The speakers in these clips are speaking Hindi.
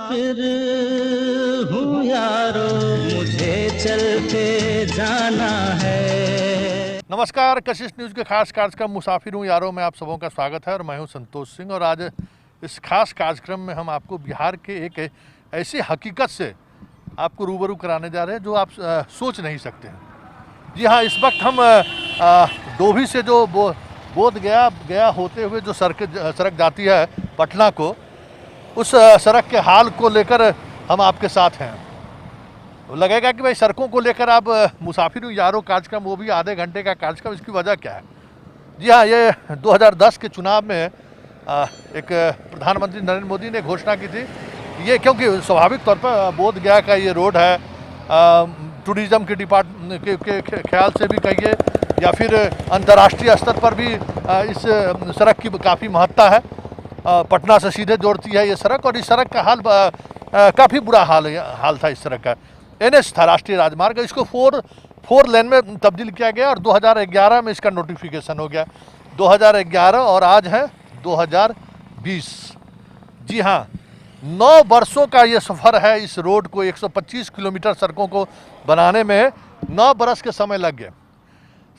मुसाफिर हूँ यारो, मुझे चल के जाना है। नमस्कार, कशिश न्यूज़ के खास कार्यक्रम मुसाफिर हूँ यारों में आप सबों का स्वागत है और मैं हूँ संतोष सिंह। और आज इस खास कार्यक्रम में हम आपको बिहार के एक ऐसी हकीकत से आपको रूबरू कराने जा रहे हैं जो आप सोच नहीं सकते हैं। जी हाँ, इस वक्त हम डोभी से जो बोध गया होते हुए जो सड़क जाती है पटना को, उस सड़क के हाल को लेकर हम आपके साथ हैं। लगेगा कि भाई सड़कों को लेकर आप मुसाफिर यारों कार्यक्रम, वो भी आधे घंटे का कार्यक्रम, इसकी वजह क्या है? जी हाँ, ये 2010 के चुनाव में एक प्रधानमंत्री नरेंद्र मोदी ने घोषणा की थी। ये क्योंकि स्वाभाविक तौर पर बोध गया का ये रोड है, टूरिज़्म के डिपार्टमेंट के ख्याल से भी कहिए या फिर अंतर्राष्ट्रीय स्तर पर भी इस सड़क की काफ़ी महत्ता है। पटना से सीधे जोड़ती है ये सड़क और इस सड़क का हाल काफ़ी बुरा हाल था। इस सड़क का NH था, राष्ट्रीय राजमार्ग, इसको फोर लेन में तब्दील किया गया और 2011 में इसका नोटिफिकेशन हो गया। 2011 और आज है 2020। जी हाँ, 9 वर्षों का ये सफ़र है। इस रोड को 125 किलोमीटर सड़कों को बनाने में 9 बरस के समय लग गए।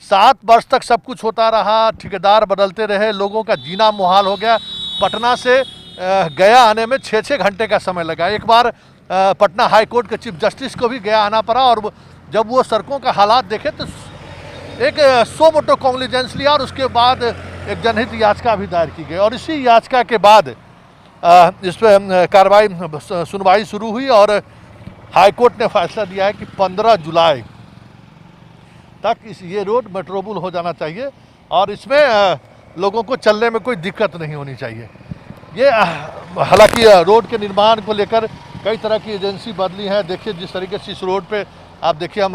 7 वर्ष तक सब कुछ होता रहा, ठेकेदार बदलते रहे, लोगों का जीना मुहाल हो गया। पटना से गया आने में 6-6 घंटे का समय लगा। एक बार पटना हाई कोर्ट के चीफ जस्टिस को भी गया आना पड़ा और जब वो सड़कों का हालात देखे तो एक सो मोटो कॉन्ग्लिजेंस लिया और उसके बाद एक जनहित याचिका भी दायर की गई और इसी याचिका के बाद इस पर कार्रवाई सुनवाई शुरू हुई और हाई कोर्ट ने फैसला दिया है कि 15 जुलाई तक ये रोड मेट्रोबुल हो जाना चाहिए और इसमें लोगों को चलने में कोई दिक्कत नहीं होनी चाहिए। ये हालांकि रोड के निर्माण को लेकर कई तरह की एजेंसी बदली है। देखिए जिस तरीके से इस रोड पे आप देखिए, हम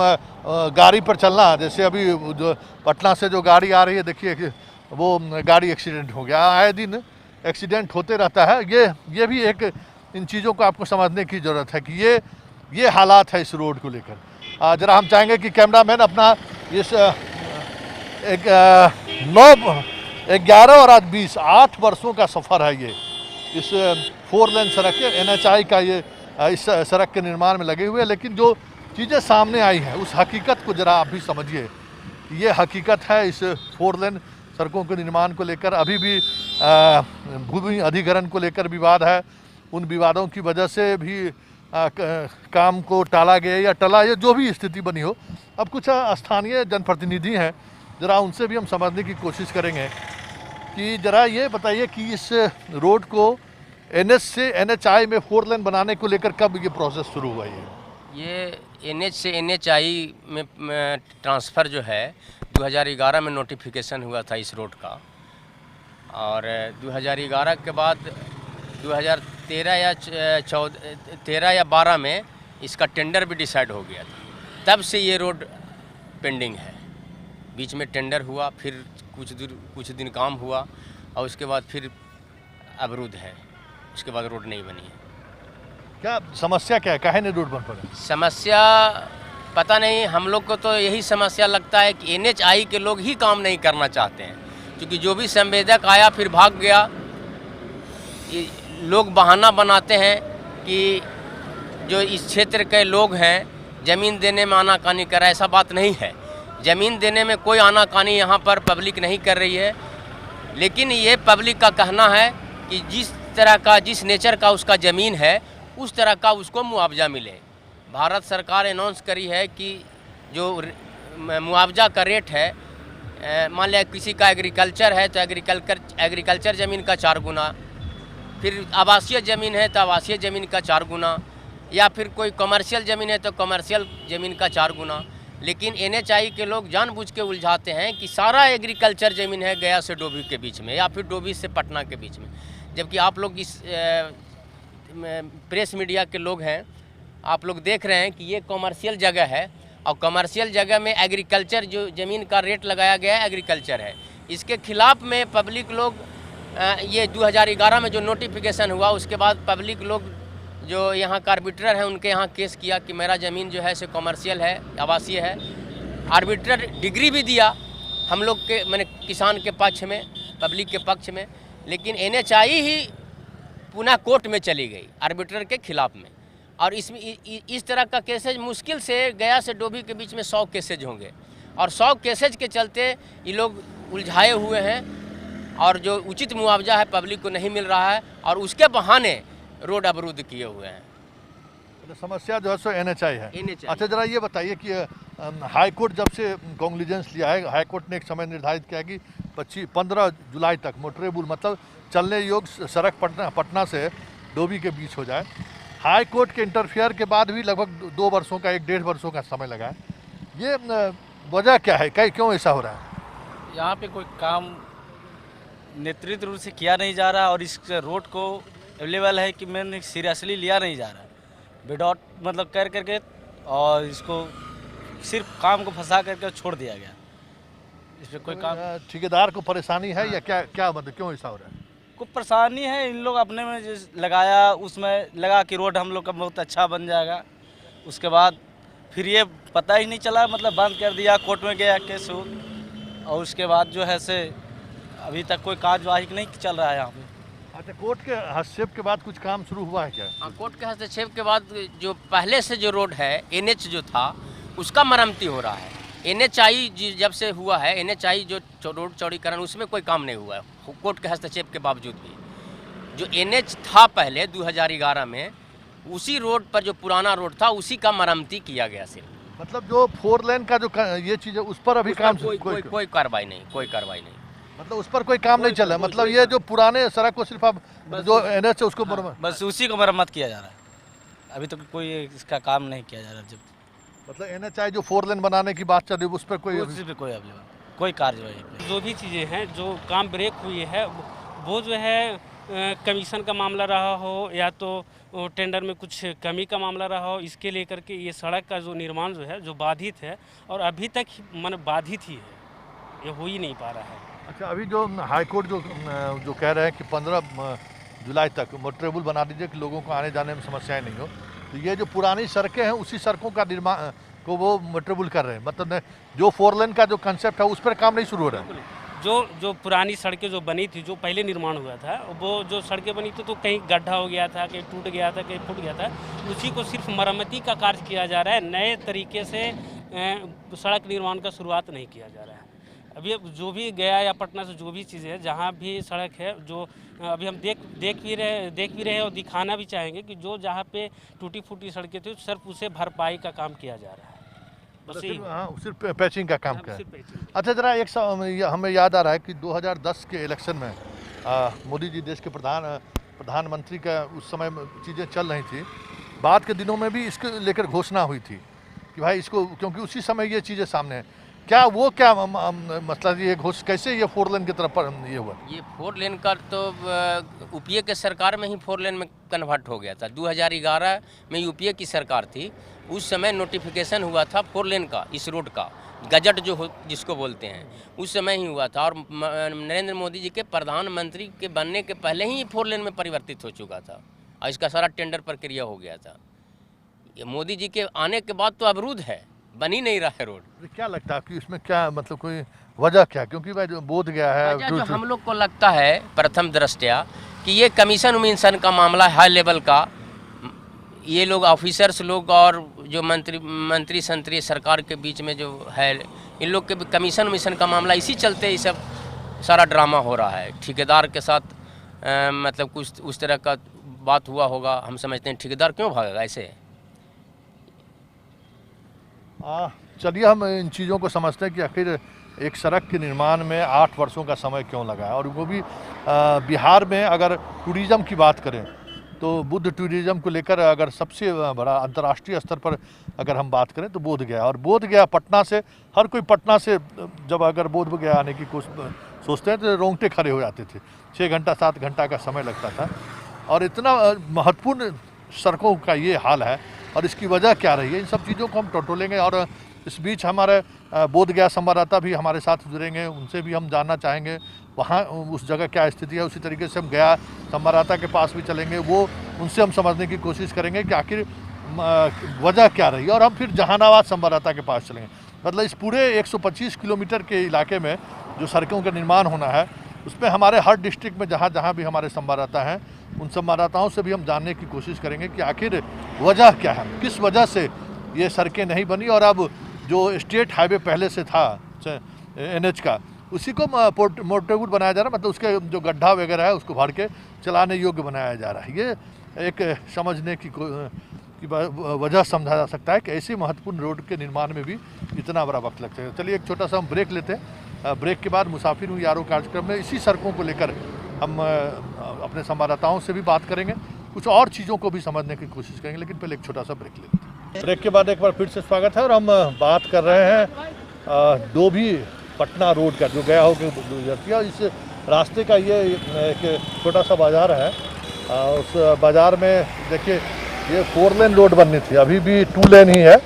गाड़ी पर चलना, जैसे अभी जो पटना से जो गाड़ी आ रही है, देखिए वो गाड़ी एक्सीडेंट हो गया। आए दिन एक्सीडेंट होते रहता है। ये भी एक इन चीज़ों को आपको समझने की ज़रूरत है कि ये हालात है इस रोड को लेकर। ज़रा हम चाहेंगे कि कैमरामैन अपना इस 11 और आज 20, 8 वर्षों का सफ़र है ये इस 4 लेन सड़क के NHI का, ये इस सड़क के निर्माण में लगे हुए हैं। लेकिन जो चीज़ें सामने आई हैं उस हकीकत को ज़रा आप भी समझिए। ये हकीकत है, इस 4 लेन सड़कों के निर्माण को लेकर अभी भी भूमि अधिग्रहण को लेकर विवाद है। उन विवादों की वजह से भी काम को टाला गया या टला, या जो भी स्थिति बनी हो। अब कुछ स्थानीय जनप्रतिनिधि हैं, ज़रा उनसे भी हम समझने की कोशिश करेंगे कि ज़रा ये बताइए कि इस रोड को NH से NHI में 4 लेन बनाने को लेकर कब ये प्रोसेस शुरू हुआ? ये NH से NHI में ट्रांसफ़र जो है 2011 में नोटिफिकेशन हुआ था इस रोड का और 2011 के बाद 2013 या 12 में इसका टेंडर भी डिसाइड हो गया था। तब से ये रोड पेंडिंग है। बीच में टेंडर हुआ, फिर कुछ दिन काम हुआ और उसके बाद फिर अवरुद्ध है। उसके बाद रोड नहीं बनी है। क्या समस्या क्या है? काहे नहीं रोड बन पड़ा? समस्या पता नहीं, हम लोग को तो यही समस्या लगता है कि NHI के लोग ही काम नहीं करना चाहते हैं, क्योंकि जो भी संवेदक आया फिर भाग गया। ये लोग बहाना बनाते हैं कि जो इस क्षेत्र के लोग हैं ज़मीन देने में आनाकानी कर रहा है। ऐसा बात नहीं है। ज़मीन देने में कोई आनाकानी यहाँ पर पब्लिक नहीं कर रही है, लेकिन ये पब्लिक का कहना है कि जिस तरह का, जिस नेचर का उसका ज़मीन है उस तरह का उसको मुआवजा मिले। भारत सरकार अनाउंस करी है कि जो मुआवजा का रेट है, मान लिया किसी का एग्रीकल्चर है तो एग्रीकल्चर ज़मीन का 4 गुना, फिर आवासीय ज़मीन है तो आवासीय ज़मीन का 4 गुना, या फिर कोई कमर्शियल ज़मीन है तो कमर्शियल ज़मीन का 4 गुना। लेकिन NHI के लोग जानबूझ के उलझाते हैं कि सारा एग्रीकल्चर ज़मीन है गया से डोभी के बीच में या फिर डोभी से पटना के बीच में। जबकि आप लोग इस प्रेस मीडिया के लोग हैं, आप लोग देख रहे हैं कि ये कमर्शियल जगह है और कमर्शियल जगह में एग्रीकल्चर जो ज़मीन का रेट लगाया गया है एग्रीकल्चर है। इसके खिलाफ में पब्लिक लोग, ये 2011 में जो नोटिफिकेशन हुआ उसके बाद पब्लिक लोग जो यहाँ का आर्बिट्रर है उनके यहाँ केस किया कि मेरा ज़मीन जो है सो कमर्शियल है, आवासीय है। आर्बिट्रर डिग्री भी दिया हम लोग के, मैंने किसान के पक्ष में, पब्लिक के पक्ष में, लेकिन NHI ही पुनः कोर्ट में चली गई आर्बिट्रेटर के खिलाफ में। और इसमें इस तरह का केसेज मुश्किल से गया से डोभी के बीच में 100 केसेज होंगे, और 100 केसेज के चलते ये लोग उलझाए हुए हैं, और जो उचित मुआवजा है पब्लिक को नहीं मिल रहा है, और उसके बहाने रोड अवरुद्ध किए हुए हैं। तो समस्या जो है सो NHI है। NHI। अच्छा, जरा ये बताइए कि हाई कोर्ट जब से कॉन्ग्लिजेंस लिया है, हाई कोर्ट ने एक समय निर्धारित किया कि 15 जुलाई तक मोटरेबल मतलब चलने योग्य सड़क पटना से डोभी के बीच हो जाए। हाई कोर्ट के इंटरफेयर के बाद भी लगभग 2 वर्षों का 1-1.5 वर्षों का समय लगा है। ये वजह क्या है, क्यों ऐसा हो रहा है? यहाँ पे कोई काम नेतृत्व रूप से किया नहीं जा रहा, और इस रोड को अवेलेबल है कि मैंने सीरियसली लिया नहीं जा रहा, विदाउट मतलब कर करके, और इसको सिर्फ काम को फंसा करके छोड़ दिया गया। इस पर कोई काम ठेकेदार को परेशानी है या क्या मतलब क्यों ऐसा हो रहा है? को परेशानी है, इन लोग अपने में जो लगाया उसमें लगा कि रोड हम लोग का बहुत अच्छा बन जाएगा, उसके बाद फिर ये पता ही नहीं चला, मतलब बंद कर दिया, कोर्ट में गया केस हो, और उसके बाद जो है से अभी तक कोई कार्यवाही नहीं चल रहा है यहाँ पे। अच्छा, कोर्ट के हस्तक्षेप के बाद कुछ काम शुरू हुआ है क्या? हाँ, कोर्ट के हस्तक्षेप के बाद जो पहले से जो रोड है NH जो था उसका मरम्मती हो रहा है। NHI जब से हुआ है, NHI जो रोड चौड़ीकरण, उसमें कोई काम नहीं हुआ है कोर्ट के हस्तक्षेप के बावजूद भी। जो NH था पहले 2011 में, उसी रोड पर जो पुराना रोड था उसी का मरम्मती किया गया सिर्फ। मतलब जो 4 लेन का जो ये चीज़ है उस पर अभी काम कोई कार्रवाई नहीं, कोई कार्रवाई नहीं, मतलब उस पर कोई काम नहीं चला। मतलब ये जो पुराने सड़क को सिर्फ अब जो NH है उसको बस उसी को मरम्मत किया जा रहा है, अभी तक कोई इसका काम नहीं किया जा रहा। जब मतलब NHI जो 4 लेन बनाने की बात चल रही है उस पर कोई कोई कार्यवाही, जो भी चीज़ें हैं जो काम ब्रेक हुई है वो जो है कमीशन का मामला रहा हो या तो टेंडर में कुछ कमी का मामला रहा हो, इसके लेकर के ये सड़क का जो निर्माण जो है जो बाधित है, और अभी तक मन बाधित ही है, ये हो ही नहीं पा रहा है। अच्छा, अभी जो हाई कोर्ट जो कह रहे हैं कि 15 जुलाई तक मोटरेबल बना दीजिए कि लोगों को आने जाने में समस्याएं नहीं हो, तो ये जो पुरानी सड़कें हैं उसी सड़कों का निर्माण को वो मोटरेबल कर रहे हैं। मतलब जो 4 लेन का जो कंसेप्ट है उस पर काम नहीं शुरू हो रहा है। जो पुरानी सड़कें जो बनी थी, जो पहले निर्माण हुआ था, वो जो सड़कें बनी थी तो कहीं गड्ढा हो गया था, कहीं टूट गया था, कहीं फूट गया था, उसी को सिर्फ मरम्मती का कार्य किया जा रहा है। नए तरीके से सड़क निर्माण का शुरुआत नहीं किया जा रहा है। अभी जो भी गया या पटना से जो भी चीज़ें है, जहाँ भी सड़क है, जो अभी हम देख भी रहे हैं और दिखाना भी चाहेंगे कि जो जहाँ पे टूटी फूटी सड़कें थी सिर्फ उसे भरपाई का काम किया जा रहा है, बस सिर्फ पैचिंग का काम किया है। अच्छा, जरा हमें याद आ रहा है कि 2010 के इलेक्शन में मोदी जी देश के प्रधानमंत्री का उस समय चीज़ें चल रही थी। बाद के दिनों में भी इसको लेकर घोषणा हुई थी कि भाई इसको, क्योंकि उसी समय ये चीज़ें सामने हैं। क्या मतलब ये कैसे ये 4 लेन की तरफ ये हुआ? ये 4 लेन का तो UPA के सरकार में ही 4 लेन में कन्वर्ट हो गया था। 2011 में UPA की सरकार थी, उस समय नोटिफिकेशन हुआ था 4 लेन का, इस रोड का गजट जिसको बोलते हैं, उस समय ही हुआ था। और नरेंद्र मोदी जी के प्रधानमंत्री के बनने के पहले ही 4 लेन में परिवर्तित हो चुका था, और इसका सारा टेंडर प्रक्रिया हो गया था। ये मोदी जी के आने के बाद तो अवरुद्ध है, बन ही नहीं रहा है रोड। क्या लगता है कि इसमें क्या मतलब कोई वजह क्या? क्योंकि भाई जो बोध गया है, वजह जो हम लोग को लगता है प्रथम दृष्टया कि ये कमीशन उमीशन का मामला हाई लेवल का, ये लोग ऑफिसर्स लोग और जो मंत्री संतरी सरकार के बीच में जो है, इन लोग के कमीशन उमीशन का मामला, इसी चलते ये सब सारा ड्रामा हो रहा है। ठेकेदार के साथ मतलब कुछ उस तरह का बात हुआ होगा, हम समझते हैं। ठेकेदार क्यों भागेगा ऐसे? चलिए, हम इन चीज़ों को समझते हैं कि आखिर एक सड़क के निर्माण में 8 वर्षों का समय क्यों लगा है। और वो भी बिहार में अगर टूरिज़्म की बात करें तो बुद्ध टूरिज़्म को लेकर अगर सबसे बड़ा अंतर्राष्ट्रीय स्तर पर अगर हम बात करें तो बोध गया। और बोध गया पटना से, हर कोई पटना से जब अगर बोध गया आने की सोचते हैं तो रोंगटे खड़े हो जाते थे। 6 घंटा 7 घंटा का समय लगता था। और इतना महत्वपूर्ण सड़कों का ये हाल है, और इसकी वजह क्या रही है, इन सब चीज़ों को हम टटोलेंगे। और इस बीच हमारे बोध गया संवाददाता भी हमारे साथ जुड़ेंगे, उनसे भी हम जानना चाहेंगे वहाँ उस जगह क्या स्थिति है। उसी तरीके से हम गया संवाददाता के पास भी चलेंगे, वो उनसे हम समझने की कोशिश करेंगे कि आखिर वजह क्या रही है। और हम फिर जहानाबाद संवाददाता के पास चलेंगे। मतलब इस पूरे 125 किलोमीटर के इलाके में जो सड़कों का निर्माण होना है, उसमें हमारे हर डिस्ट्रिक्ट में जहाँ जहाँ भी हमारे संवाददाता हैं उन संवाददाताओं से भी हम जानने की कोशिश करेंगे कि आखिर वजह क्या है, किस वजह से ये सड़कें नहीं बनी और अब जो स्टेट हाईवे पहले से था NH का, उसी को मोटरबुल बनाया जा रहा है, मतलब उसके जो गड्ढा वगैरह है उसको भर के चलाने योग्य बनाया जा रहा है। ये एक समझने की वजह समझा जा सकता है कि ऐसी महत्वपूर्ण रोड के निर्माण में भी इतना बड़ा वक्त लगता है। चलिए एक छोटा सा हम ब्रेक लेते हैं। ब्रेक के बाद मुसाफिर हूँ यारो कार्यक्रम में इसी सड़कों को लेकर हम अपने संवाददाताओं से भी बात करेंगे, कुछ और चीज़ों को भी समझने की कोशिश करेंगे, लेकिन पहले एक छोटा सा ब्रेक लेते हैं। ब्रेक के बाद एक बार फिर से स्वागत है और हम बात कर रहे हैं डोभी पटना रोड का, जो गया हो के गुजरती है। इस रास्ते का ये एक छोटा सा बाज़ार है। उस बाज़ार में देखिए ये 4 लेन रोड बननी थी, अभी भी 2 लेन ही है।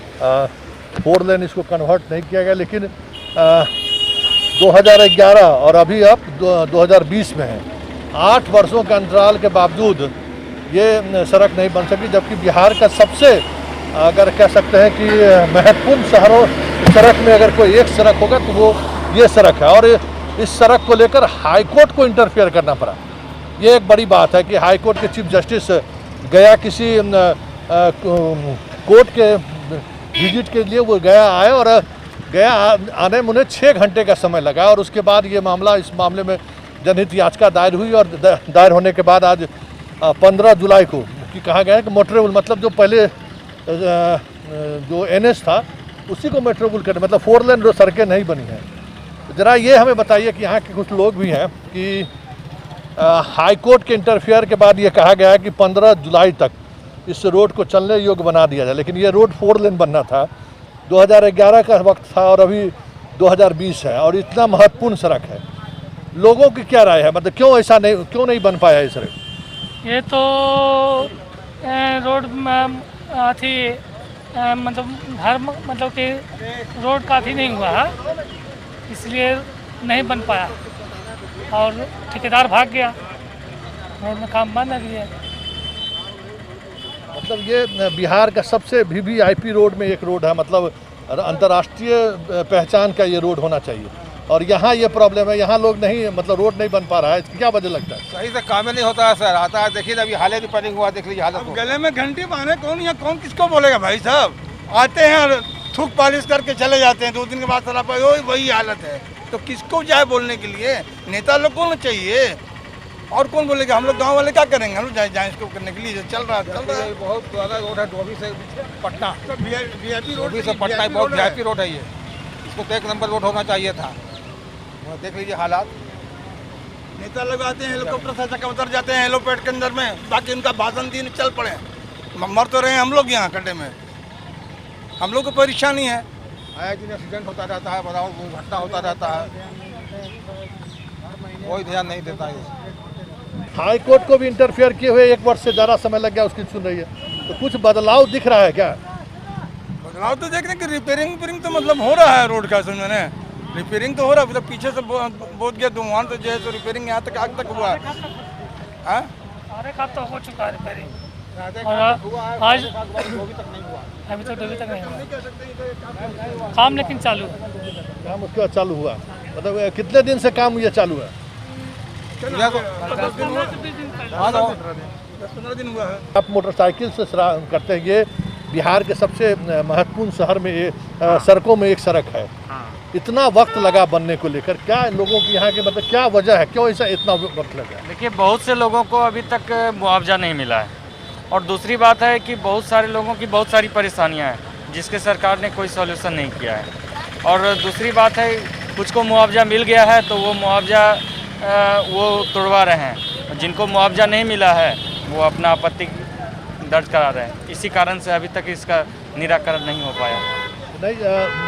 4 लेन इसको कन्वर्ट नहीं किया गया, लेकिन 2011 और अभी अब 2020 में है। 8 वर्षों के अंतराल के बावजूद ये सड़क नहीं बन सकी, जबकि बिहार का सबसे, अगर कह सकते हैं कि महत्वपूर्ण शहरों सड़क में अगर कोई एक सड़क होगा तो वो ये सड़क है। और इस सड़क को लेकर हाई कोर्ट को इंटरफेयर करना पड़ा। ये एक बड़ी बात है कि हाई कोर्ट के चीफ जस्टिस गया किसी कोर्ट के विजिट के लिए, वो गया आए और गया आने में उन्हें 6 घंटे का समय लगा। और उसके बाद ये मामला, इस मामले में जनहित याचिका दायर हुई और दायर होने के बाद आज 15 जुलाई को कि कहा गया है कि मोटरेबल, मतलब जो पहले जो NH था उसी को मोटरेबल करने, मतलब 4 लेन जो सड़कें नहीं बनी हैं। ज़रा ये हमें बताइए कि यहाँ के कुछ लोग भी हैं कि हाई कोर्ट के इंटरफेयर के बाद ये कहा गया है कि 15 जुलाई तक इस रोड को चलने योग्य बना दिया जाए, लेकिन ये रोड 4 लेन बनना था। 2011 का वक्त था और अभी 2020 है और इतना महत्वपूर्ण सड़क है। लोगों की क्या राय है, मतलब क्यों नहीं बन पाया ये सड़क? ये तो रोड अथी मतलब कि रोड काफ़ी नहीं हुआ है, इसलिए नहीं बन पाया और ठेकेदार भाग गया, रोड में काम बंद अभी है। मतलब ये बिहार का सबसे VVIP रोड में एक रोड है, मतलब अंतर्राष्ट्रीय पहचान का ये रोड होना चाहिए और यहाँ ये प्रॉब्लम है, यहाँ लोग नहीं, मतलब रोड नहीं बन पा रहा है। क्या वजह लगता है? सही से काम नहीं होता है सर। आता है, देखिए अभी हाल रिपेयरिंग हुआ, देख लीजिए हालत। गले में घंटी बांधे कौन किसको बोलेगा भाई साहब? आते हैं और थूक पॉलिश करके चले जाते हैं, 2 दिन के बाद सलाह वही हालत है। तो किसको जाए बोलने के लिए? नेता लोग को चाहिए और कौन बोलेगा? हम लोग गांव वाले क्या करेंगे? हम लोग जाए इसको करने के लिए चल रहा है। बहुत ज़्यादा रोड है, डोभी से पटना, VIP रोड डोभी से पटना बहुत VIP रोड है। ये इसको तो 1 नंबर रोड होना चाहिए था। देख लीजिए हालात। नेता लोग आते हैं हेलीकॉप्टर से चक्कर उतर जाते हैं हेलीपैड के अंदर में, बाकी उनका भाषण दिन चल पड़े। मर तो रहे हैं हम लोग यहाँ खड्डे में, हम लोग को परेशानी है। आया दिन एक्सीडेंट होता रहता है, बताओ घटना होता रहता है, कोई ध्यान नहीं देता है। हाई कोर्ट को भी इंटरफेयर किए हुए 1 वर्ष से ज़्यादा समय लग गया, उसकी सुन रही है। तो कुछ बदलाव दिख रहा है क्या? बदलाव तो देख रहे हैं कि रिपेयरिंग तो मतलब हो रहा है रोड का। सुन मैंने रिपेयरिंग तो हो रहा है, मतलब पीछे से बहुत गया धुआं, तो जो है तो रिपेयरिंग यहाँ तक आग तक हुआ है। सारे काम तो हो चुका है रिपेयरिंग, और आज अभी तो डोभी तक नहीं हुआ काम, लेकिन चालू है काम। उसके बाद चालू हुआ, मतलब कितने दिन से काम ये चालू है? 10-15 दिन हुआ है। आप मोटरसाइकिल से करते हैं, ये बिहार के सबसे महत्वपूर्ण शहर में सड़कों में एक सड़क है। इतना वक्त लगा बनने को लेकर, क्या लोगों की यहाँ के, मतलब क्या वजह है, क्यों ऐसा इतना वक्त लगा? देखिए, बहुत से लोगों को अभी तक मुआवजा नहीं मिला है और दूसरी बात है कि बहुत सारे लोगों की बहुत सारी परेशानियां हैं जिसके सरकार ने कोई सॉल्यूशन नहीं किया है। और दूसरी बात है, कुछ को मुआवजा मिल गया है तो वो मुआवजा वो तोड़वा रहे हैं, जिनको मुआवजा नहीं मिला है वो अपना आपत्ति दर्ज करा रहे हैं। इसी कारण से अभी तक इसका निराकरण नहीं हो पाया। नहीं,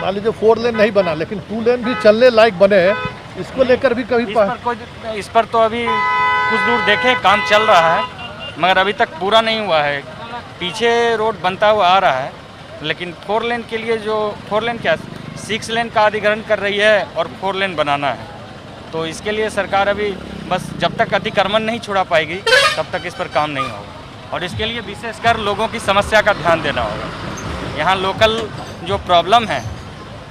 मान लीजिए 4 लेन नहीं बना, लेकिन 2 लेन भी चलने लायक बने हैं, इसको लेकर भी कभी इस पर तो अभी कुछ दूर देखे काम चल रहा है, मगर अभी तक पूरा नहीं हुआ है। पीछे रोड बनता हुआ आ रहा है, लेकिन 4 लेन के लिए जो 4 लेन क्या 6 लेन का अधिग्रहण कर रही है और 4 लेन बनाना है। तो इसके लिए सरकार अभी बस जब तक अतिक्रमण नहीं छुड़ा पाएगी तब तक इस पर काम नहीं होगा और इसके लिए विशेषकर लोगों की समस्या का ध्यान देना होगा। यहाँ लोकल जो प्रॉब्लम है,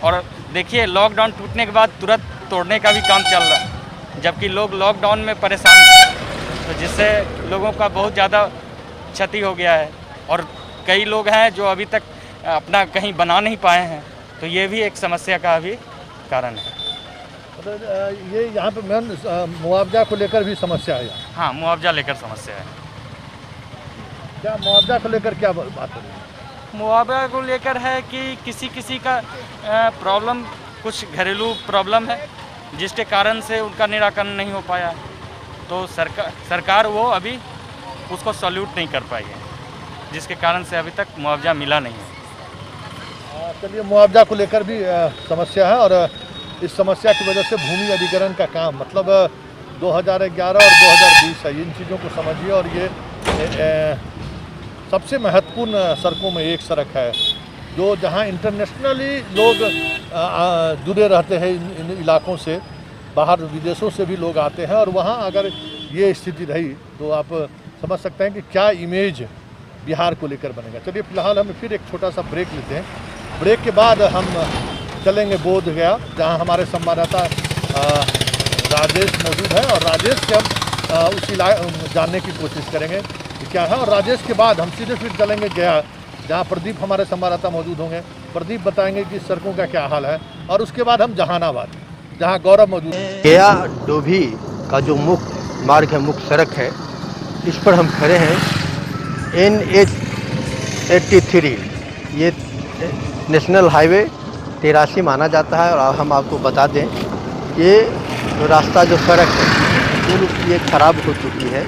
और देखिए लॉकडाउन टूटने के बाद तुरंत तोड़ने का भी काम चल रहा है, जबकि लोग लॉकडाउन में परेशान थे। तो जिससे लोगों का बहुत ज़्यादा क्षति हो गया है और कई लोग हैं जो अभी तक अपना कहीं बना नहीं पाए हैं, तो ये भी एक समस्या का अभी कारण है। ये यहाँ पे मेन मुआवजा को लेकर भी समस्या है। हाँ, मुआवजा लेकर समस्या है। क्या मुआवजा को लेकर क्या बात है? मुआवजा को लेकर है कि किसी का प्रॉब्लम, कुछ घरेलू प्रॉब्लम है जिसके कारण से उनका निराकरण नहीं हो पाया, तो सरकार वो अभी उसको सॉल्यूट नहीं कर पाई है, जिसके कारण से अभी तक मुआवजा मिला नहीं है। चलिए, मुआवजा को लेकर भी समस्या है और इस समस्या की वजह से भूमि अधिग्रहण का काम मतलब 2011 और 2020 है। इन चीज़ों को समझिए और ये सबसे महत्वपूर्ण सड़कों में एक सड़क है जो जहां इंटरनेशनली लोग जुड़े रहते हैं। इन इलाकों से बाहर विदेशों से भी लोग आते हैं और वहां अगर ये स्थिति रही तो आप समझ सकते हैं कि क्या इमेज बिहार को लेकर बनेगा। चलिए, फिलहाल हम फिर एक छोटा सा ब्रेक लेते हैं। ब्रेक के बाद हम चलेंगे बोधगया, जहां हमारे संवाददाता राजेश मौजूद है और राजेश से हम उस जानने की कोशिश करेंगे कि क्या है। और राजेश के बाद हम सीधे फिर चलेंगे गया, जहां प्रदीप हमारे संवाददाता मौजूद होंगे। प्रदीप बताएंगे कि सड़कों का क्या हाल है और उसके बाद हम जहानाबाद, जहां गौरव मौजूद है। गया डोभी का जो मुख्य मार्ग है, मुख्य सड़क है, इस पर हम खड़े हैं। NH83 ये नेशनल हाईवे 83 माना जाता है और हम आपको बता दें ये रास्ता जो सड़क है पूरी रूप से खराब हो चुकी है।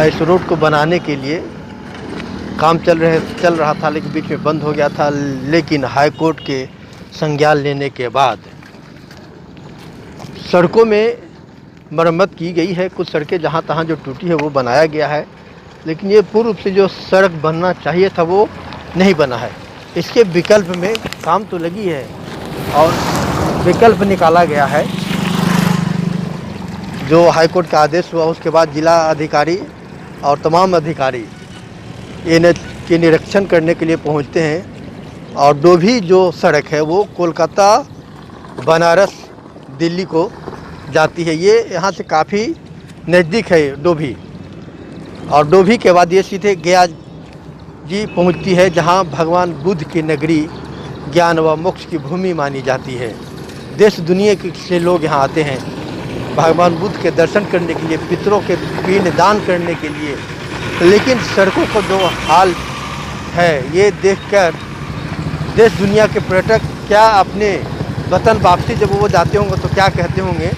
इस रोड को बनाने के लिए काम चल रहा था, लेकिन बीच में बंद हो गया था। लेकिन हाई कोर्ट के संज्ञान लेने के बाद सड़कों में मरम्मत की गई है। कुछ सड़कें जहां तहां जो टूटी है वो बनाया गया है, लेकिन ये पूर्ण रूप से जो सड़क बनना चाहिए था वो नहीं बना है। इसके विकल्प में काम तो लगी है और विकल्प निकाला गया है। जो हाईकोर्ट का आदेश हुआ उसके बाद जिला अधिकारी और तमाम अधिकारी NH के निरीक्षण करने के लिए पहुंचते हैं और डोभी जो सड़क है वो कोलकाता, बनारस, दिल्ली को जाती है। ये यहाँ से काफ़ी नज़दीक है डोभी, और डोभी के बाद ये सीधे गया जी पहुँचती है, जहाँ भगवान बुद्ध की नगरी ज्ञान व मोक्ष की भूमि मानी जाती है। देश दुनिया से लोग यहाँ आते हैं भगवान बुद्ध के दर्शन करने के लिए, पितरों के पिंड दान करने के लिए। लेकिन सड़कों को जो हाल है ये देखकर देश दुनिया के पर्यटक क्या अपने वतन वापसी जब वो जाते होंगे तो क्या कहते होंगे,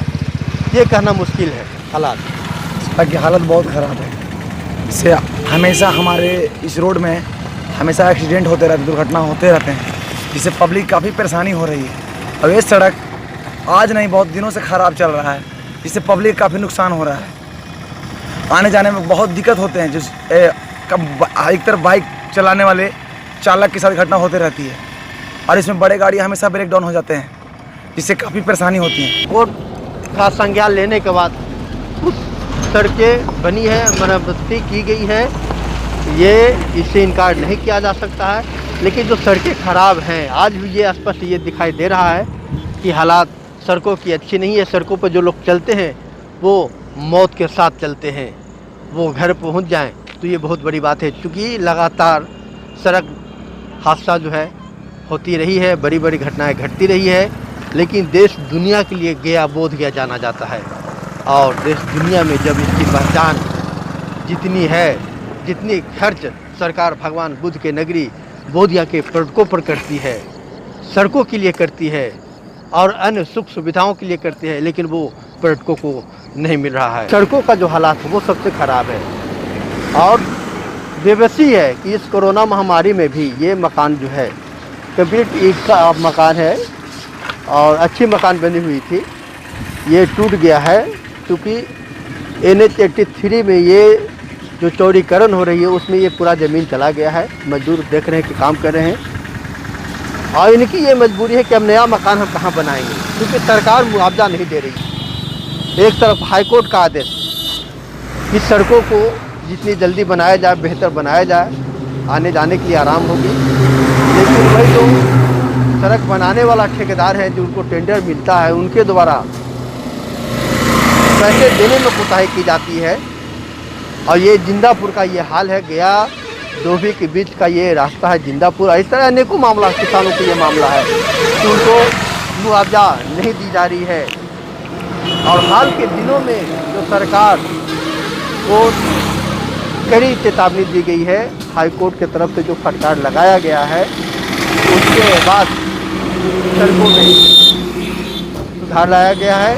ये कहना मुश्किल है। हालात की हालत बहुत ख़राब है। इससे हमेशा हमारे इस रोड में हमेशा एक्सीडेंट होते रहते, दुर्घटना होते रहते हैं, जिससे पब्लिक काफ़ी परेशानी हो रही है। अब ये सड़क आज नहीं बहुत दिनों से ख़राब चल रहा है, जिससे पब्लिक काफ़ी नुकसान हो रहा है। आने जाने में बहुत दिक्कत होते हैं। जिस एक तरफ बाइक चलाने वाले चालक के साथ घटना होती रहती है और इसमें बड़े गाड़ी हमेशा ब्रेक डाउन हो जाते हैं, जिससे काफ़ी परेशानी होती है। कोर्ट का संज्ञान लेने के बाद कुछ सड़कें बनी है, मरम्मती की गई है, ये इससे इनकार नहीं किया जा सकता है। लेकिन जो सड़कें ख़राब हैं आज भी ये स्पष्ट ये दिखाई दे रहा है कि हालात सड़कों की अच्छी नहीं है। सड़कों पर जो लोग चलते हैं वो मौत के साथ चलते हैं, वो घर पहुंच जाएं तो ये बहुत बड़ी बात है। क्योंकि लगातार सड़क हादसा जो है होती रही है, बड़ी बड़ी घटनाएं घटती रही है, लेकिन देश दुनिया के लिए गया बोधगया जाना जाता है। और देश दुनिया में जब इसकी पहचान जितनी है, जितनी खर्च सरकार भगवान बुद्ध के नगरी बोधगया के पर्यटकों पर करती है, सड़कों के लिए करती है और अन्य सुख सुविधाओं के लिए करती है, लेकिन वो पर्यटकों को नहीं मिल रहा है। सड़कों का जो हालात है वो सबसे ख़राब है और बेबसी है कि इस कोरोना महामारी में भी ये मकान जो है कंप्लीट ईंट का मकान है और अच्छी मकान बनी हुई थी, ये टूट गया है। क्योंकि NH83 में ये जो चौड़ीकरण हो रही है उसमें ये पूरा ज़मीन चला गया है। मजदूर देख रहे हैं कि काम कर रहे हैं और इनकी ये मजबूरी है कि अब नया मकान हम कहाँ बनाएंगे, क्योंकि सरकार मुआवजा नहीं दे रही। एक तरफ हाईकोर्ट का आदेश कि सड़कों को जितनी जल्दी बनाया जाए, बेहतर बनाया जाए, आने जाने के लिए आराम होगी, लेकिन वही जो सड़क बनाने वाला ठेकेदार है, जो उनको टेंडर मिलता है, उनके द्वारा पैसे देने में कोताही की जाती है और ये जिंदापुर का ये हाल है, गया डोभी के बीच का ये रास्ता है जिंदापुर। इस तरह अनेकों मामला किसानों का ये मामला है कि उनको मुआवजा नहीं दी जा रही है। और हाल के दिनों में जो सरकार को कड़ी चेतावनी दी गई है, हाई कोर्ट की तरफ से जो फटकार लगाया गया है, उसके बाद सड़कों में सुधार लाया गया है,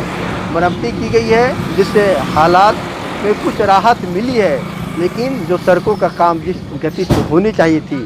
मरम्मती की गई है, जिससे हालात में कुछ राहत मिली है। लेकिन जो सड़कों का काम जिस गति से होनी चाहिए थी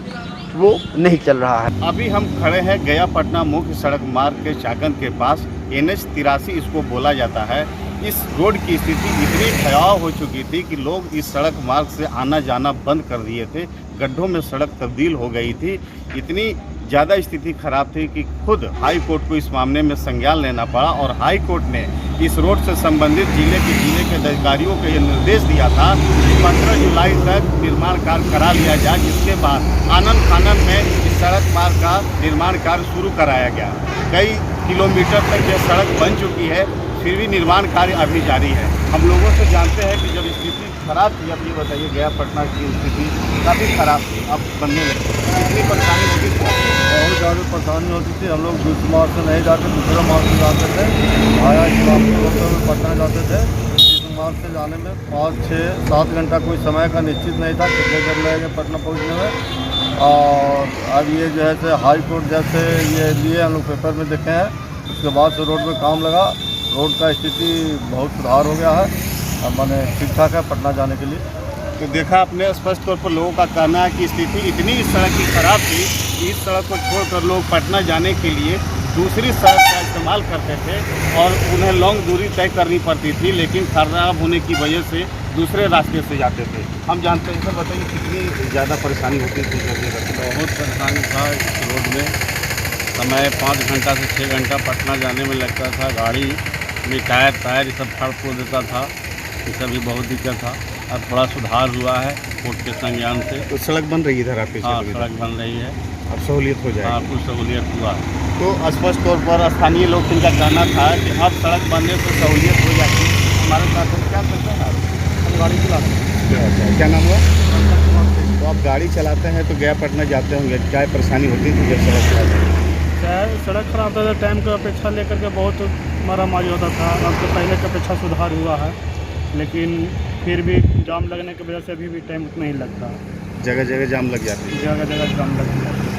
वो नहीं चल रहा है। अभी हम खड़े हैं गया पटना मुख्य सड़क मार्ग के चाकंद के पास। NH 83 इसको बोला जाता है। इस रोड की स्थिति इतनी भयावह हो चुकी थी कि लोग इस सड़क मार्ग से आना जाना बंद कर दिए थे। गड्ढों में सड़क तब्दील हो गई थी। इतनी ज़्यादा स्थिति खराब थी कि खुद हाई कोर्ट को इस मामले में संज्ञान लेना पड़ा और हाई कोर्ट ने इस रोड से संबंधित जिले के अधिकारियों को यह निर्देश दिया था कि 15 जुलाई तक निर्माण कार्य करा लिया जाए, जिसके बाद आनन फानन में इस सड़क मार्ग का निर्माण कार्य शुरू कराया गया। कई किलोमीटर तक यह सड़क बन चुकी है, फिर भी निर्माण कार्य अभी जारी है। हम लोगों से जानते हैं कि जब स्थिति खराब थी, अब ये बताइए गया पटना की स्थिति काफ़ी खराब थी, अब बनने लगी, कितनी परेशानी होती थी? बहुत ज़्यादा परेशानी होती थी। हम लोग दूसरे मार्ग से नहीं जाते, दूसरे मार्ग से जाते थे। आया में पटना जाते थे। इस मार्ग से जाने में 5, 6, 7 घंटा कोई समय का निश्चित नहीं था कितने देर लगेगा पटना पहुँचने में। और अब ये जो है हाई कोर्ट जैसे ये लिए हम लोग पेपर में देखे हैं, उसके बाद से रोड में काम लगा, रोड का स्थिति बहुत सुधार हो गया है। अब मैंने ठीक ठाक है पटना जाने के लिए। तो देखा आपने स्पष्ट तौर पर लोगों का कहना है कि स्थिति इतनी इस सड़क की खराब थी कि इस सड़क को छोड़कर लोग पटना जाने के लिए दूसरी सड़क का इस्तेमाल करते थे और उन्हें लॉन्ग दूरी तय करनी पड़ती थी, लेकिन खराब होने की वजह से दूसरे रास्ते से जाते थे। हम जानते हैं, सर बताइए कितनी ज़्यादा परेशानी होती थी? बहुत परेशानी था इस रोड में। समय 5 घंटा से 6 घंटा पटना जाने में लगता था। गाड़ी में टायर ये सब फाड़ फूड़ देता था, इसका भी बहुत दिक्कत था। अब थोड़ा सुधार हुआ है कोर्ट के संज्ञान से। तो सड़क बन रही है इधर आपके? हाँ, सड़क बन रही है, अब सहूलियत हो जाए। हाँ, कुछ सहूलियत हुआ है। तो स्पष्ट तौर पर स्थानीय लोग जिनका कहना था कि अब सड़क बनने से सहूलियत हो जाती है। हमारे साथ क्या करते हैं आप? हम गाड़ी चलाते हैं। क्या नाम हुआ? तो आप गाड़ी चलाते हैं तो गया पटना जाते होंगे, क्या परेशानी होती थी जब सड़क खराब होती? सड़क खराब होता था, टाइम की अपेक्षा लेकर के बहुत मारामारी होता था। अब तो पहले की अपेक्षा सुधार हुआ है, लेकिन फिर भी जाम लगने की वजह से अभी भी टाइम उतना ही लगता है। जगह जगह जाम लग जाती है। जगह जगह जाम लग जाता है।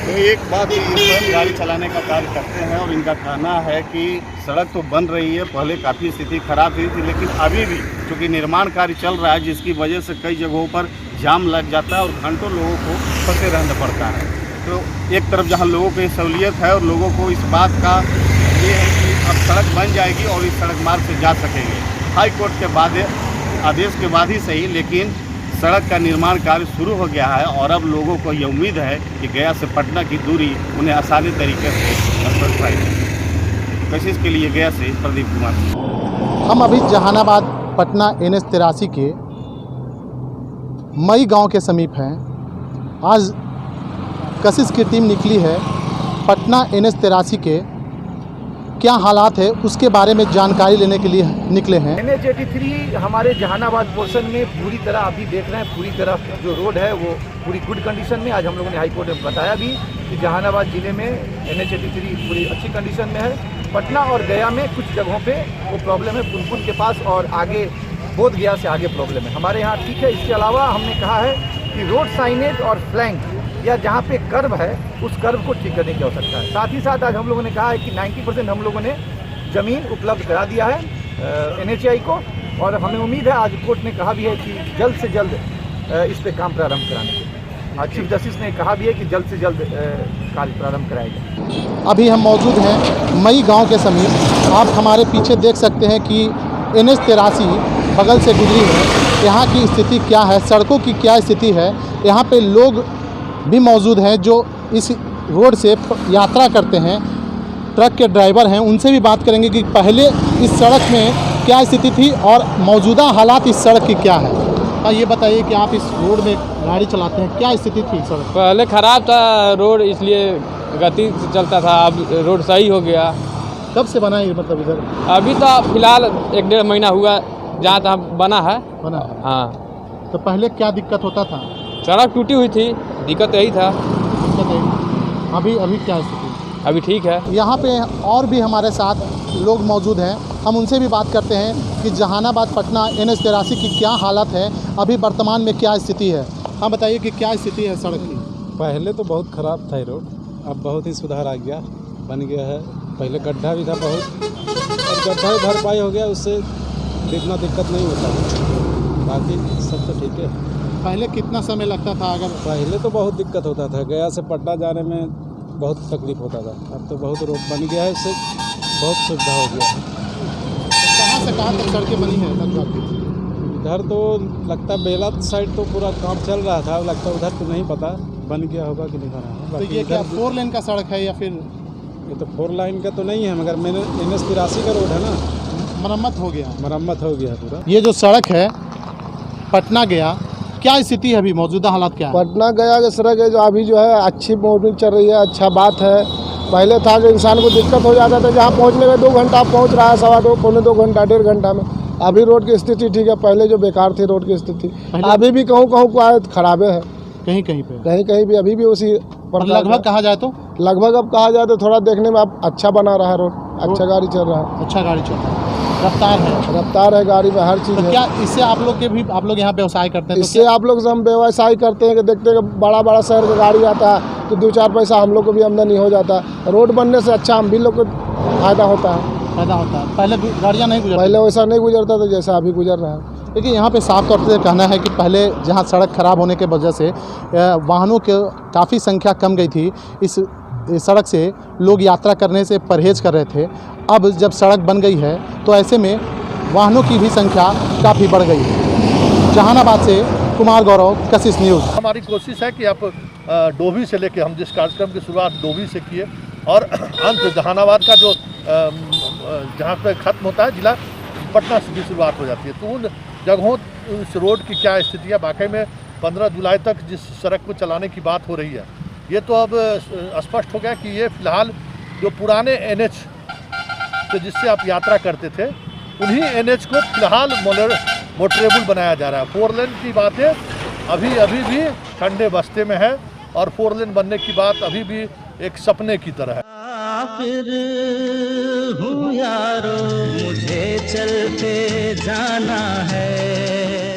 तो एक बात ये गाड़ी चलाने का कार्य करते हैं और इनका कहना है कि सड़क तो बन रही है, पहले काफ़ी स्थिति खराब हुई थी, लेकिन अभी भी चूँकि निर्माण कार्य चल रहा है, जिसकी वजह से कई जगहों पर जाम लग जाता है और घंटों लोगों को फंसे रहना पड़ता है। तो एक तरफ जहाँ लोगों को सहूलियत है और लोगों को इस बात का ये है कि अब सड़क बन जाएगी और इस सड़क मार्ग से जा सकेंगे। हाई कोर्ट के बाद आदेश के बाद ही सही, लेकिन सड़क का निर्माण कार्य शुरू हो गया है और अब लोगों को ये उम्मीद है कि गया से पटना की दूरी उन्हें आसानी तरीके से असर पाएगी। कोशिश के लिए गया से प्रदीप कुमार। हम अभी जहानाबाद पटना NH 83 के मई गांव के समीप हैं। आज कशिश की टीम निकली है पटना NH 83 के क्या हालात है उसके बारे में जानकारी लेने के लिए निकले हैं। NH 83 हमारे जहानाबाद पोर्शन में पूरी तरह अभी देख रहे हैं, पूरी तरह जो रोड है वो पूरी गुड कंडीशन में। आज हम लोगों ने हाई कोर्ट में बताया भी कि जहानाबाद ज़िले में NH 83 पूरी अच्छी कंडीशन में है। पटना और गया में कुछ जगहों पे वो प्रॉब्लम है, पुनपुन के पास और आगे बोध गया से आगे प्रॉब्लम है। हमारे यहाँ ठीक है। इसके अलावा हमने कहा है कि रोड साइनेज और फ्लैंक या जहाँ पे कर्व है उस कर्व को ठीक करने की आवश्यकता है। साथ ही साथ आज हम लोगों ने कहा है कि 90% हम लोगों ने ज़मीन उपलब्ध करा दिया है NHAI को, और हमें उम्मीद है आज कोर्ट ने कहा भी है कि जल्द से जल्द इस पे काम प्रारंभ कराने के। आज चीफ जस्टिस ने कहा भी है कि जल्द से जल्द कार्य प्रारंभ कराएगा। अभी हम मौजूद हैं मई गांव के समीप। आप हमारे पीछे देख सकते हैं कि NH 83 बगल से गुजरी है। यहाँ की स्थिति क्या है, सड़कों की क्या स्थिति है, यहाँ पे लोग भी मौजूद हैं जो इस रोड से यात्रा करते हैं, ट्रक के ड्राइवर हैं। उनसे भी बात करेंगे कि पहले इस सड़क में क्या स्थिति थी और मौजूदा हालात इस सड़क की क्या है। हाँ, ये बताइए कि आप इस रोड में गाड़ी चलाते हैं, क्या स्थिति थी सड़क? पहले ख़राब था रोड, इसलिए गति से चलता था। अब रोड सही हो गया। कब से बना है मतलब इधर? अभी तो फिलहाल 1-1.5 महीना हुआ जहाँ तहाँ बना है। बना है। हाँ। तो पहले क्या दिक्कत होता था? सड़क टूटी हुई थी, दिक्कत यही था। दिक्कत यही। अभी क्या स्थिति? अभी ठीक है। यहाँ पे और भी हमारे साथ लोग मौजूद हैं, हम उनसे भी बात करते हैं कि जहानाबाद पटना NH 83 की क्या हालत है, अभी वर्तमान में क्या स्थिति है। हाँ बताइए कि क्या स्थिति है सड़क की? पहले तो बहुत ख़राब था ये रोड, अब बहुत ही सुधार आ गया, बन गया है। पहले गड्ढा भी था बहुत, और गड्ढा भी भरपाई हो गया, उससे इतना दिक्कत नहीं होता है। बाकी सब तो ठीक है। पहले कितना समय लगता था? अगर पहले तो बहुत दिक्कत होता था, गया से पटना जाने में बहुत तकलीफ होता था। अब तो बहुत रोड बन गया है, उससे बहुत सुविधा हो गया है। कहाँ से कहाँ तक सड़कें बनी है लगभग? इधर तो लगता है बेला साइड तो पूरा काम चल रहा था, लगता है उधर तो नहीं पता बन गया होगा कि नहीं बना है। तो ये क्या 4 लेन का सड़क है या फिर? ये तो 4 लाइन का तो नहीं है, मगर मैंने NH 83 का रोड है ना, मरम्मत हो गया? मरम्मत हो गया पूरा। ये जो सड़क है पटना गया, क्या स्थिति है अभी, मौजूदा हालात क्या है? पटना गया की सड़क है जो अभी जो है अच्छी मॉर्निंग चल रही है, अच्छा बात है। पहले था कि इंसान को दिक्कत हो जाता था, जहाँ पहुँचने में 2 घंटा पहुँच रहा है, 2.25 पौने 2 घंटा 1.5 घंटा में। अभी रोड की स्थिति ठीक है, पहले जो बेकार थी रोड की स्थिति, अभी भी कहूँ को खराबे है, कहीं कहीं भी अभी भी उसी लगभग कहा जाए तो लगभग अब कहा जाए तो थोड़ा देखने में अब अच्छा बना रहा है रोड, अच्छा गाड़ी चल रहा है, अच्छा गाड़ी चल रहा है, रफ्तार है गाड़ी में, हर चीज़ तो है। क्या इससे आप लोग यहाँ व्यवसाय करते हैं? इससे आप लोग से हम व्यवसाय करते हैं कि देखते हैं कि बड़ा बड़ा शहर का गाड़ी आता है तो 2-4 पैसा हम लोग को भी आमदनी हो जाता है। रोड बनने से अच्छा हम भी लोग को फायदा होता है। पहले गाड़ियाँ नहीं गुजरती? पहले वैसा नहीं गुजरता था जैसा अभी गुजर रहा है। देखिए यहाँ पे साफ तौर से कहना है कि पहले जहाँ सड़क खराब होने के वजह से वाहनों की काफ़ी संख्या कम गई थी, इस सड़क से लोग यात्रा करने से परहेज कर रहे थे। अब जब सड़क बन गई है तो ऐसे में वाहनों की भी संख्या काफ़ी बढ़ गई है। जहानाबाद से कुमार गौरव, कशिश न्यूज़। हमारी कोशिश है कि आप डोभी से लेके, हम जिस कार्यक्रम की शुरुआत डोभी से किए और अंत जहानाबाद का जो जहाँ पे ख़त्म होता है जिला पटना से भी शुरुआत हो जाती है, तो उन जगहों उस रोड की क्या स्थिति है। वाकई में 15 जुलाई तक जिस सड़क को चलाने की बात हो रही है, ये तो अब स्पष्ट हो गया कि ये फिलहाल जो पुराने NH से जिससे आप यात्रा करते थे, उन्हीं NH को फिलहाल मोटरेबल बनाया जा रहा है। 4 लेन की बातें अभी भी ठंडे बस्ते में है और 4 लेन बनने की बात अभी भी एक सपने की तरह है। फिर हूँ यारो, मुझे चलते जाना है।